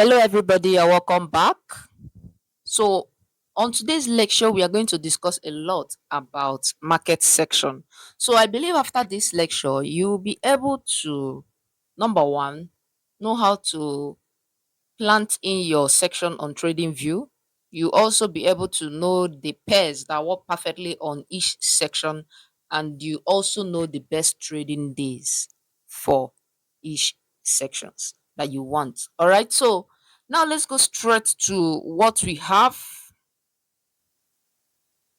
Hello, everybody, and welcome back. So, on today's lecture, we are going to discuss a lot about market section. So, I believe after this lecture, you'll be able to, number one, know how to plant in your section on trading view. You also be able to know the pairs that work perfectly on each section, and you also know the best trading days for each sections that you want. All right, so now let's go straight to what we have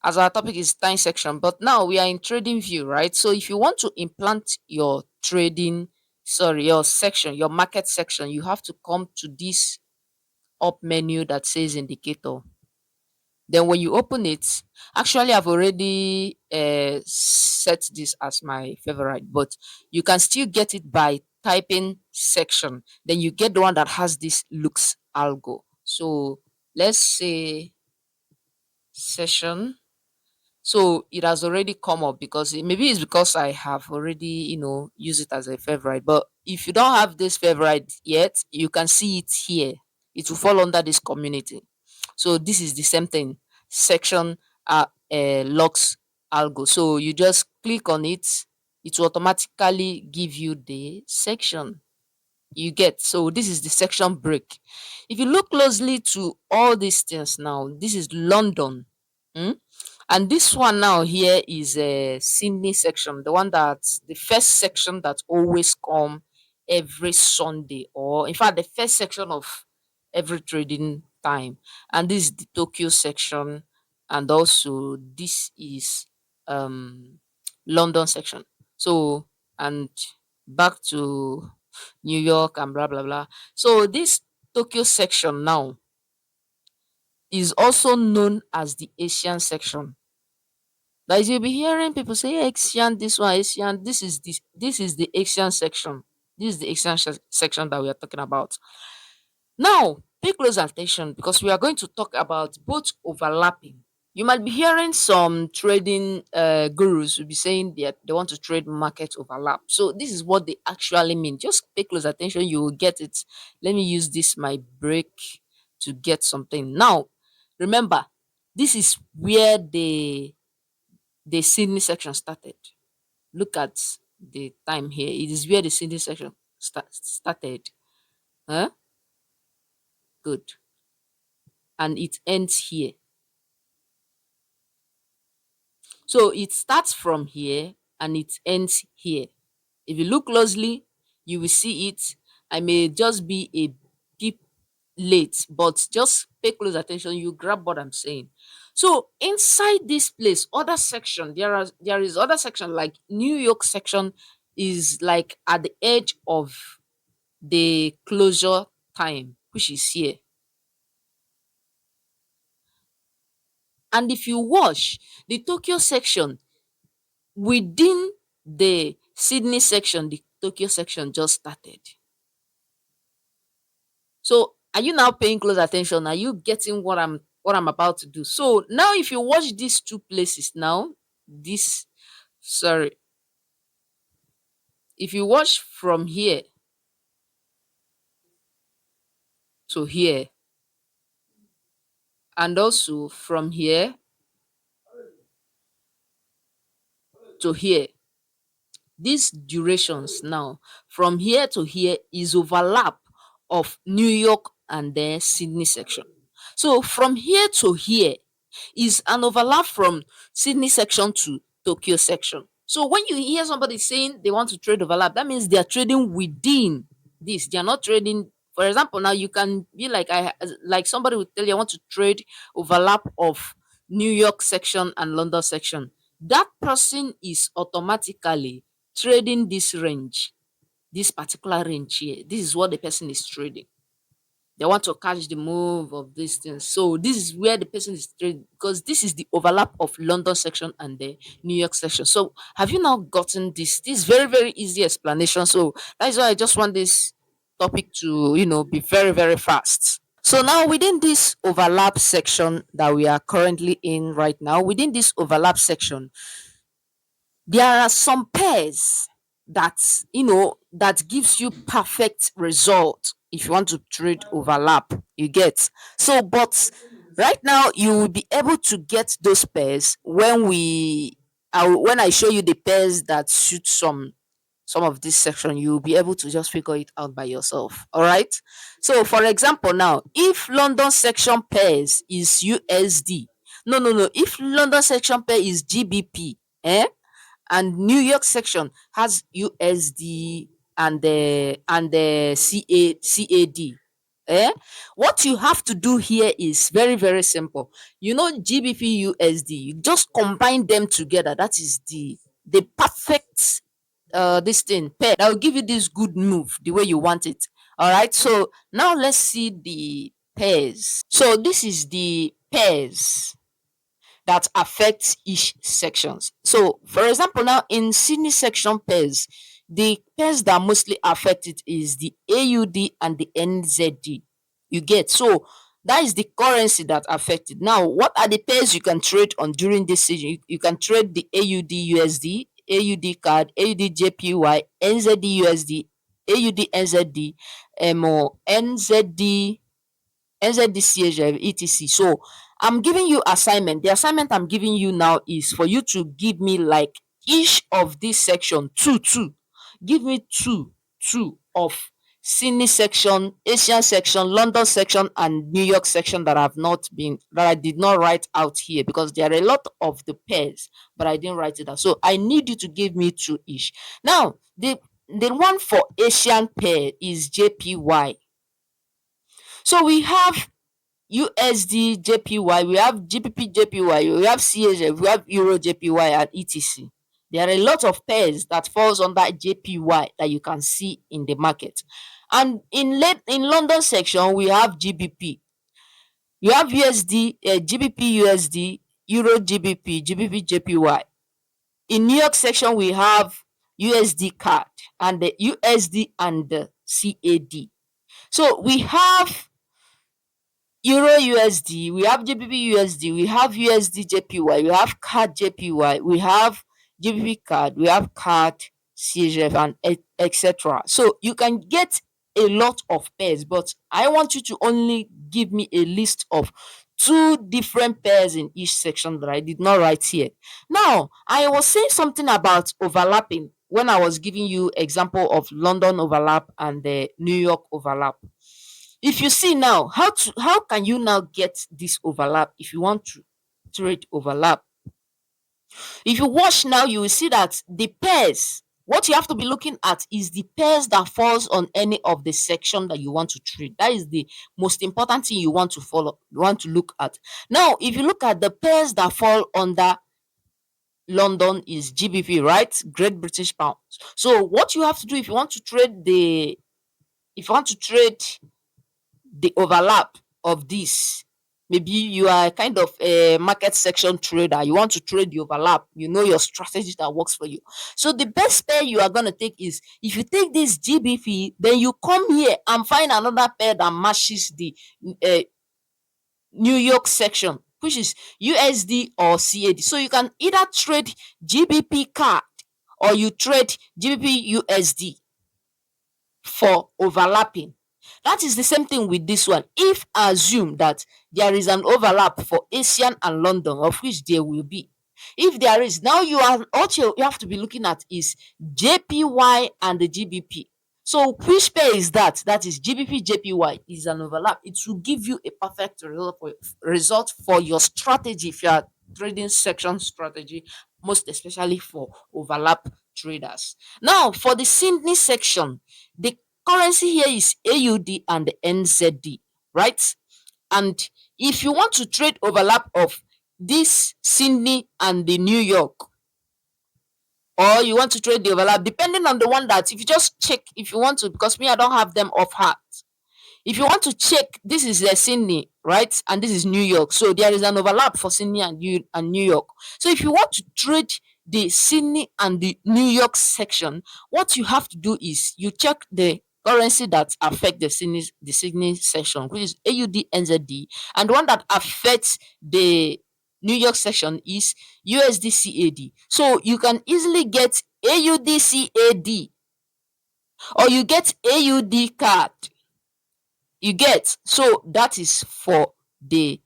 as our topic is time section. But now we are in trading view, right? So if you want to implant your your section, your market section, you have to come to this up menu that says indicator. Then when you open it, actually I've already set this as my favorite, but you can still get it by typing section. Then you get the one that has this looks algo. So let's say session. So it has already come up because maybe it's because I have already, used it as a favorite. But if you don't have this favorite yet, you can see it here. It will fall under this community. So this is the same thing. Section locks algo. So you just click on it. It will automatically give you the section you get. So this is the section break. If you look closely to all these things now, this is London. mm, and this one now here is a Sydney section, the one that's the first section that always come every Sunday, or in fact the first section of every trading time. And this is the Tokyo section, and also this is um London section. So, and back to New York and blah blah blah. So this Tokyo section now is also known as the Asian section. Like you'll be hearing people say, "Hey, Asian, this one, Asian, this is the Asian section. This is the Asian section that we are talking about." Now, pay close attention because we are going to talk about both overlapping. You might be hearing some trading gurus will be saying that they want to trade market overlap. So this is what they actually mean. Just pay close attention, you will get it. Let me use this my break to get something. Now, remember, this is where the Sydney section started. Look at the time here. It is where the Sydney section started. Huh? Good. And it ends here. So it starts from here and it ends here. If you look closely, you will see it. I may just be a bit late, but just pay close attention. You grab what I'm saying. So inside this place, other section, there is other section like New York section is like at the edge of the closure time, which is here. And if you watch the Tokyo section within the Sydney section, the Tokyo section just started. So are you now paying close attention? Are you getting what I'm about to do? So now if you watch these two places now, this sorry, if you watch from here to here and also from here to here, these durations now from here to here is overlap of New York and then Sydney section. So from here to here is an overlap from Sydney section to Tokyo section. So when you hear somebody saying they want to trade overlap, that means they are trading within this. They are not trading. For example, now you can be like like somebody would tell you I want to trade overlap of New York section and London section. That person is automatically trading this range, this particular range here. This is what the person is trading. They want to catch the move of these things. So this is where the person is trading because this is the overlap of London section and the New York section. So have you now gotten this? This very, very easy explanation. So that's why I just want this topic to, be very, very fast. So now within this overlap section that we are currently in right now, within this overlap section, there are some pairs that that gives you perfect result. if you want to trade overlap, you get. So but right now you will be able to get those pairs when when I show you the pairs that suit some of this section. You'll be able to just figure it out by yourself. All right. So for example, now if London section pairs is USD, no, if London section pair is GBP, and New York section has USD and the CAD. Eh? What you have to do here is very, very simple. You know GBP USD, you just combine them together. That is the perfect this thing pair that will give you this good move the way you want it. All right. So now let's see the pairs. So this is the pairs that affects each sections. So, for example, now in Sydney section pairs, the pairs that mostly affect it is the AUD and the NZD. You get. So that is the currency that affected. Now, what are the pairs you can trade on during this season? You can trade the AUD USD, AUD CAD, AUD JPY, NZD USD, AUD NZD, NZD NZDCHF, etc. So I'm giving you assignment. The assignment I'm giving you now is for you to give me like each of this section two. Give me two of Sydney section, Asian section, London section, and New York section that I did not write out here because there are a lot of the pairs, but I didn't write it out. So I need you to give me two each. Now the one for Asian pair is JPY. So we have USD JPY, we have GBP JPY, we have CHF, we have Euro JPY, and etc. There are a lot of pairs that falls under JPY that you can see in the market. And in London section, we have GBP. You have USD, GBP USD, Euro GBP, GBP JPY. In New York section, we have USD CAD and the USD and the CAD. So we have Euro USD, we have GBP USD, we have USD JPY, we have CAD JPY, we have GBP CAD, we have CAD CHF, and etc. So you can get a lot of pairs, but I want you to only give me a list of two different pairs in each section that I did not write here. Now, I was saying something about overlapping when I was giving you example of London overlap and the New York overlap. If you see now, how can you now get this overlap if you want to trade overlap? If you watch now, you will see that the pairs, what you have to be looking at is the pairs that falls on any of the section that you want to trade. That is the most important thing you want to look at. Now, if you look at the pairs that fall under London is GBP, right? Great British Pounds. So what you have to do if you want to trade the overlap of this, maybe you are kind of a market section trader, you want to trade the overlap, you know your strategy that works for you. So the best pair you are going to take is, if you take this GBP, then you come here and find another pair that matches the New York section, which is USD or CAD. So you can either trade GBP CAD or you trade GBP USD for overlapping. That is the same thing with this one. If assume that there is an overlap for Asian and London, of which there will be. If there is, now what you have to be looking at is JPY and the GBP. So which pair is that? That is GBP JPY is an overlap. It will give you a perfect result for your strategy if you are trading section strategy, most especially for overlap traders. Now for the Sydney section, the currency here is AUD and the NZD, right? And if you want to trade overlap of this Sydney and the New York, or you want to trade the overlap, depending on the one that, if you just check, if you want to, because me, I don't have them off heart. If you want to check, this is Sydney, right? And this is New York. So there is an overlap for Sydney and New York. So if you want to trade the Sydney and the New York section, what you have to do is you check the currency that affect the Sydney section, which is AUD NZD, and the one that affects the New York section is USD CAD. So you can easily get AUD CAD or you get AUD CAD. You get? So that is for the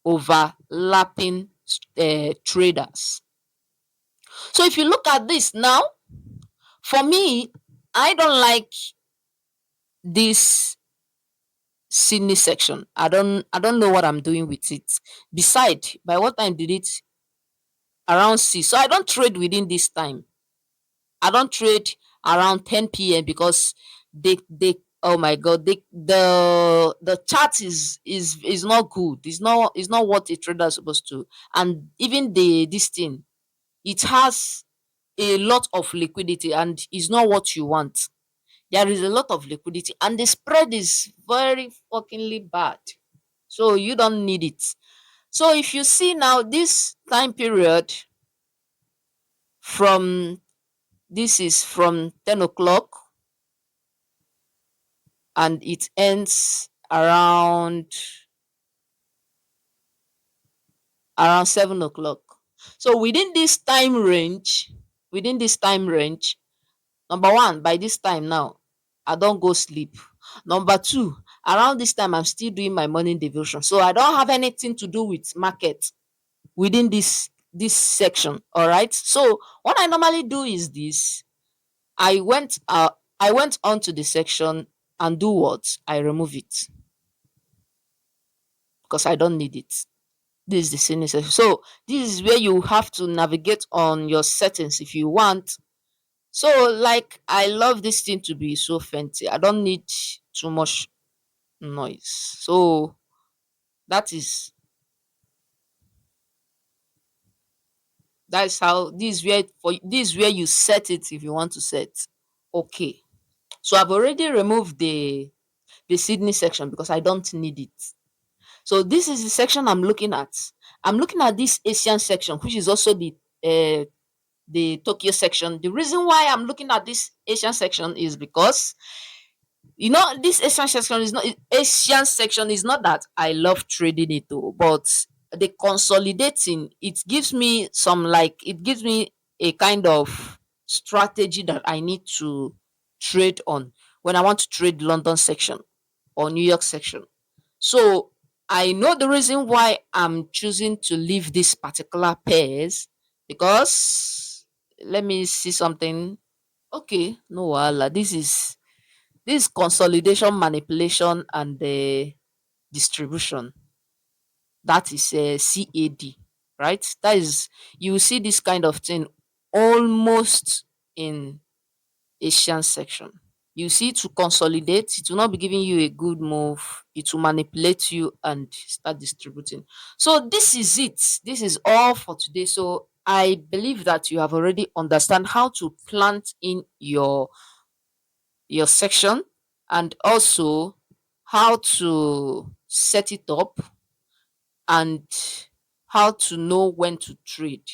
overlapping traders. So if you look at this now, for me, I don't like this Sydney section. I don't know what I'm doing with it. Beside, by what time did it around 6? So I don't trade within this time. I don't trade around 10 p.m. because they oh my god, the chart is not good. It's not what a trader is supposed to. And even the this thing, it has a lot of liquidity and is not what you want. There is a lot of liquidity and the spread is very fuckingly bad. So you don't need it. So if you see now this time period from this is from 10 o'clock and it ends around 7 o'clock. So within this time range, number one, by this time now, I don't go sleep. Number two, around this time, I'm still doing my morning devotion. So I don't have anything to do with market within this section. All right. So what I normally do is this. I went I went onto the section and do what? I remove it because I don't need it. This is the senior section. So this is where you have to navigate on your settings if you want. So like I love this thing to be so fancy. I don't need too much noise. So that is that is how this is where you set it if you want to set. Okay. So I've already removed the Sydney section because I don't need it. So this is the section I'm looking at. I'm looking at this Asian section, which is also the Tokyo section. The reason why I'm looking at this Asian section is because this Asian section is not that I love trading it though, but the consolidating it gives me a kind of strategy that I need to trade on when I want to trade London section or New York section. So I know the reason why I'm choosing to leave this particular pairs because let me see something. Okay, no wahala. This consolidation, manipulation, and the distribution. That is a CAD, right? That is you will see this kind of thing almost in Asian section. You see, to consolidate, it will not be giving you a good move. It will manipulate you and start distributing. So this is it. This is all for today. So I believe that you have already understand how to plant in your section and also how to set it up and how to know when to trade.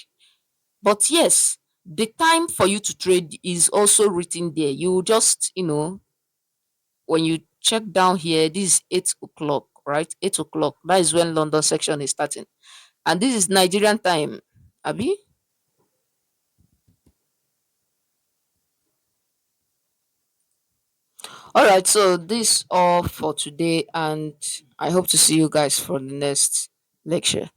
But yes, the time for you to trade is also written there. You just, when you check down here, this is 8 o'clock, right? 8 o'clock. That is when London section is starting. And this is Nigerian time. Abi? All right, so this all for today, and I hope to see you guys for the next lecture.